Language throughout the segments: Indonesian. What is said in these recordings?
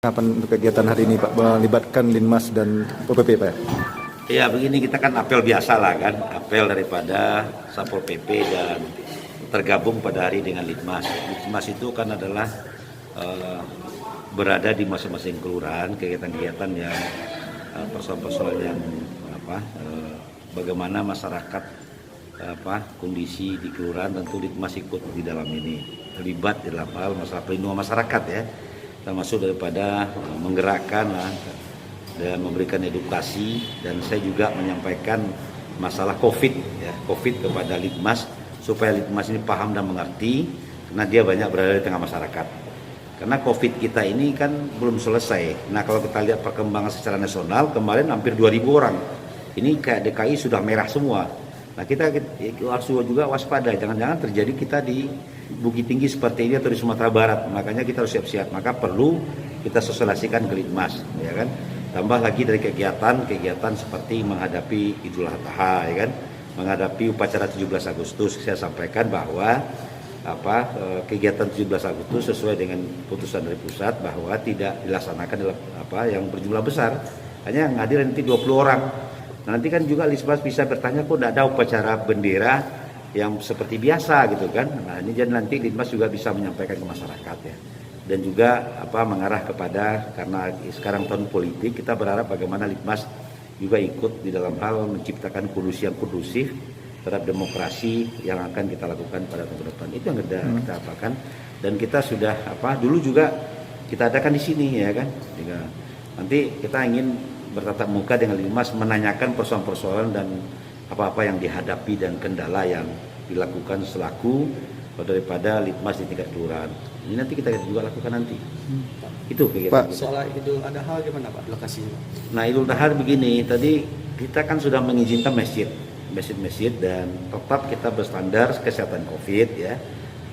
Apa untuk kegiatan hari ini Pak, melibatkan Linmas dan PPP Pak? Ya begini, kita kan apel biasa lah kan, apel daripada Satpol PP dan tergabung pada hari dengan Litmas. Litmas itu kan adalah berada di masing-masing kelurahan, kegiatan-kegiatan yang persoalan-persoalan yang bagaimana masyarakat kondisi di kelurahan, tentu Litmas ikut di dalam ini, terlibat di dalam hal masalah pelindungan masyarakat ya, termasuk daripada menggerakkan dan memberikan edukasi, dan saya juga menyampaikan masalah COVID ya, COVID kepada Litmas supaya Litmas ini paham dan mengerti, karena dia banyak berada di tengah masyarakat. Karena COVID kita ini kan belum selesai. Nah kalau kita lihat perkembangan secara nasional, kemarin hampir 2.000 orang. Ini kayak DKI sudah merah semua. Nah kita harus juga waspada, jangan-jangan terjadi kita di Bukit Tinggi seperti ini atau di Sumatera Barat. Makanya kita harus siap-siap. Maka perlu kita sosialisasikan ke Litmas, ya kan. Tambah lagi dari kegiatan seperti menghadapi Idul Adha, ya kan, menghadapi upacara 17 Agustus. Saya sampaikan bahwa kegiatan 17 Agustus sesuai dengan putusan dari pusat bahwa tidak dilaksanakan dalam yang berjumlah besar, hanya yang hadir nanti 20 orang. Nah, nanti kan juga Litmas bisa bertanya, kok tidak ada upacara bendera yang seperti biasa gitu kan. Nah ini jadi nanti Litmas juga bisa menyampaikan ke masyarakat ya. Dan juga mengarah kepada, karena sekarang tahun politik, kita berharap bagaimana Litmas juga ikut di dalam hal menciptakan kondisi yang kondusif terhadap demokrasi yang akan kita lakukan pada tahun depan. Itu yang kita apakan, dan kita sudah dulu juga kita adakan di sini ya kan. Nanti kita ingin bertatap muka dengan Litmas, menanyakan persoalan-persoalan dan apa-apa yang dihadapi dan kendala yang dilakukan selaku daripada Litmas di tingkat kelurahan. Ini nanti kita juga lakukan nanti. Itu kegiatan. Pak, soal Idul Adha gimana Pak lokasinya? Nah Idul Adha begini, tadi kita kan sudah mengizinkan masjid dan tetap kita berstandar kesehatan COVID ya,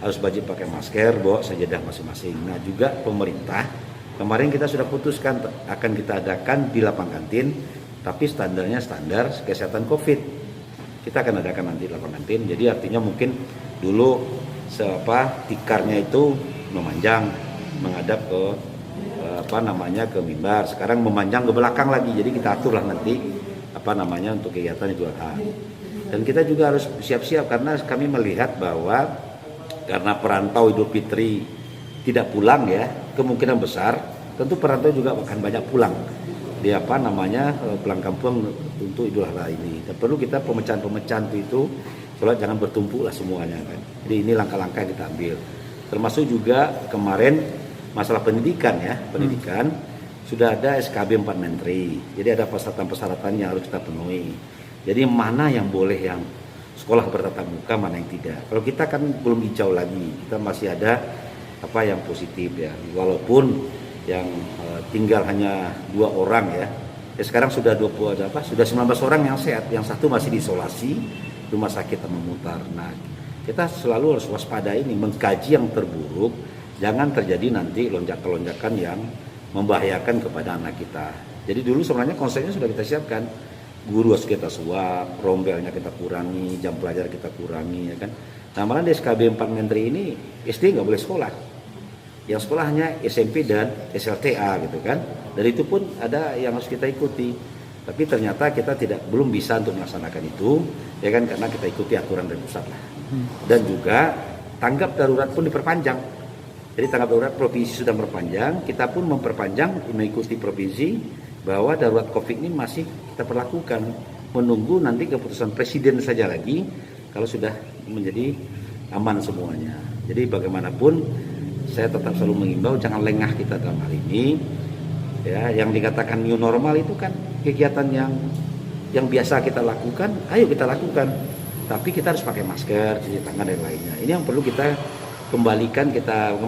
harus wajib pakai masker, bawa sajadah masing-masing. Nah juga pemerintah kemarin kita sudah putuskan akan kita adakan di lapang kantin, tapi standarnya standar kesehatan COVID. Kita akan adakan nanti lapang kantin. Jadi artinya mungkin dulu tikarnya itu memanjang menghadap ke ke mimbar. Sekarang memanjang ke belakang lagi. Jadi kita aturlah nanti untuk kegiatan Idul Adha. Dan kita juga harus siap-siap karena kami melihat bahwa karena perantau Idul Fitri tidak pulang ya, kemungkinan besar tentu perantau juga akan banyak pulang di pulang kampung untuk Idul Adha ini. Dan perlu kita pemecahan itu sholat jangan bertumpuk lah semuanya kan. Jadi ini langkah-langkah yang kita ambil. Termasuk juga kemarin masalah pendidikan ya, pendidikan sudah ada SKB 4 Menteri. Jadi ada persyaratan-persyaratan yang harus kita penuhi. Jadi mana yang boleh yang sekolah bertatap muka, mana yang tidak. Kalau kita kan belum hijau lagi, kita masih ada yang positif ya. Walaupun yang tinggal hanya 2 orang ya. Sekarang sudah 19 orang yang sehat, yang satu masih diisolasi rumah sakit memutar. Nah, kita selalu harus waspada ini, mengkaji yang terburuk, jangan terjadi nanti lonjakan-lonjakan yang membahayakan kepada anak kita. Jadi dulu sebenarnya konsepnya sudah kita siapkan, guru harus kita suap, rombelnya kita kurangi, jam pelajar kita kurangi ya kan. Nah malah di SKB 4 Menteri ini SD nggak boleh sekolah, yang sekolah hanya SMP dan SLTA gitu kan. Dan itu pun ada yang harus kita ikuti. Tapi ternyata kita belum bisa untuk melaksanakan itu, ya kan, karena kita ikuti aturan dari pusat lah. Dan juga tanggap darurat pun diperpanjang. Jadi tanggap darurat provinsi sudah memperpanjang, kita pun memperpanjang mengikuti provinsi bahwa darurat COVID ini masih kita perlakukan, menunggu nanti keputusan presiden saja lagi kalau sudah menjadi aman semuanya. Jadi bagaimanapun saya tetap selalu mengimbau jangan lengah kita dalam hal ini. Ya, yang dikatakan new normal itu kan kegiatan yang biasa kita lakukan, ayo kita lakukan. Tapi kita harus pakai masker, cuci tangan dan lainnya. Ini yang perlu kita kembalikan, kita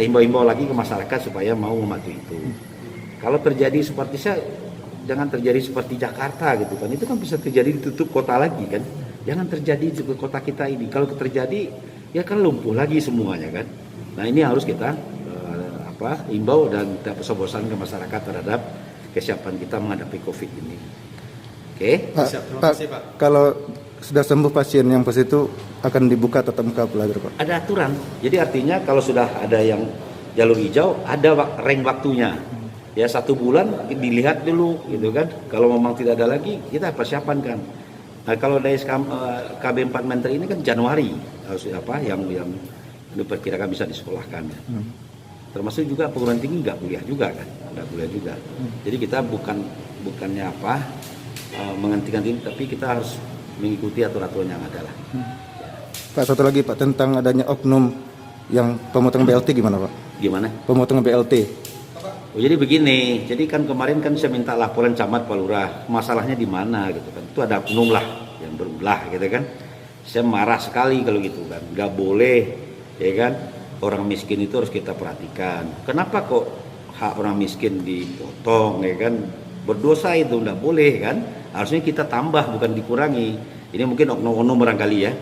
himbau-himbau lagi ke masyarakat supaya mau mematuhi itu. Kalau terjadi seperti jangan terjadi seperti Jakarta gitu kan. Itu kan bisa terjadi ditutup kota lagi kan. Jangan terjadi di kota kita ini. Kalau terjadi ya kan lumpuh lagi semuanya kan. Nah ini harus kita imbau dan tidak bosan-bosan ke masyarakat terhadap kesiapan kita menghadapi COVID ini. Oke? Pak, kalau sudah sembuh pasien yang positif itu akan dibuka tatap muka pelajar Pak? Ada aturan. Jadi artinya kalau sudah ada yang jalur hijau, ada rank waktunya. Ya 1 bulan dilihat dulu gitu kan. Kalau memang tidak ada lagi, kita persiapan kan. Nah, kalau dari KB 4 Menteri ini kan Januari harus yang diperkirakan bisa disekolahkan. Termasuk juga perguruan tinggi nggak kuliah juga kan, nggak kuliah juga. Jadi kita bukannya menghentikan ini, tapi kita harus mengikuti aturan yang ada lah. Pak, satu lagi Pak, tentang adanya oknum yang pemotongan BLT gimana Pak? Gimana? Pemotongan BLT. Oh, jadi begini, jadi kan kemarin kan saya minta laporan camat Pak Lurah, masalahnya di mana gitu kan. Itu ada oknum lah yang berulah gitu kan. Saya marah sekali kalau gitu kan, nggak boleh ya kan. Orang miskin itu harus kita perhatikan. Kenapa kok hak orang miskin dipotong ya kan? Berdosa itu nggak boleh kan. Harusnya kita tambah bukan dikurangi. Ini mungkin oknum-oknum barangkali ya.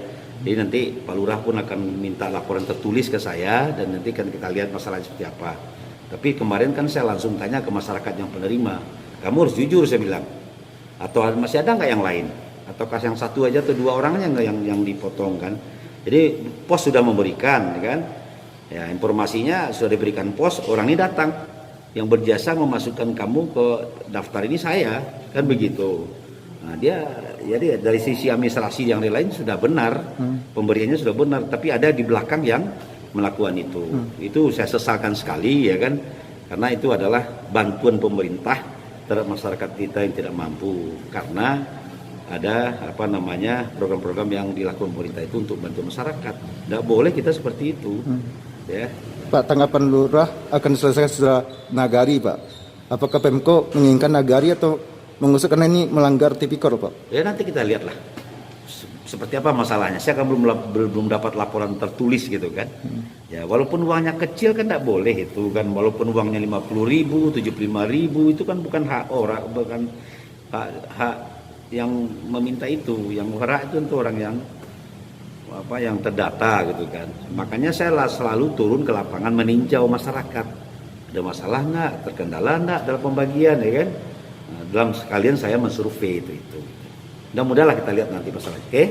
Jadi nanti Pak Lurah pun akan minta laporan tertulis ke saya dan nanti kan kita lihat masalahnya seperti apa. Tapi kemarin kan saya langsung tanya ke masyarakat yang penerima. Kamu harus jujur saya bilang. Atau masih ada nggak yang lain? Ataukah yang 1 aja atau 2 orangnya yang dipotong kan? Jadi pos sudah memberikan kan? Ya, informasinya sudah diberikan pos, orang ini datang yang berjasa memasukkan kamu ke daftar ini saya, kan begitu. Nah, dia dari sisi administrasi yang lain sudah benar, pemberiannya sudah benar, tapi ada di belakang yang melakukan itu. Itu saya sesalkan sekali ya kan, karena itu adalah bantuan pemerintah terhadap masyarakat kita yang tidak mampu, karena ada program-program yang dilakukan pemerintah itu untuk bantu masyarakat. Tidak boleh kita seperti itu. Ya. Pak, tanggapan Lurah akan diselesaikan setelah Nagari Pak. Apakah Pemko menginginkan Nagari atau mengusut karena ini melanggar tipikor Pak? Ya nanti kita lihatlah seperti apa masalahnya. Saya kan belum dapat laporan tertulis gitu kan. Ya walaupun uangnya kecil kan tidak boleh itu kan. Walaupun uangnya 50.000, 75.000 itu kan bukan hak orang, bukan hak yang meminta itu. Yang berhak itu untuk orang yang terdata gitu kan. Makanya saya selalu turun ke lapangan meninjau masyarakat. Ada masalah nggak, terkendala nggak dalam pembagian ya kan. Nah, dalam sekalian saya mensurvei itu. Mudah-mudahan kita lihat nanti masalahnya. Oke?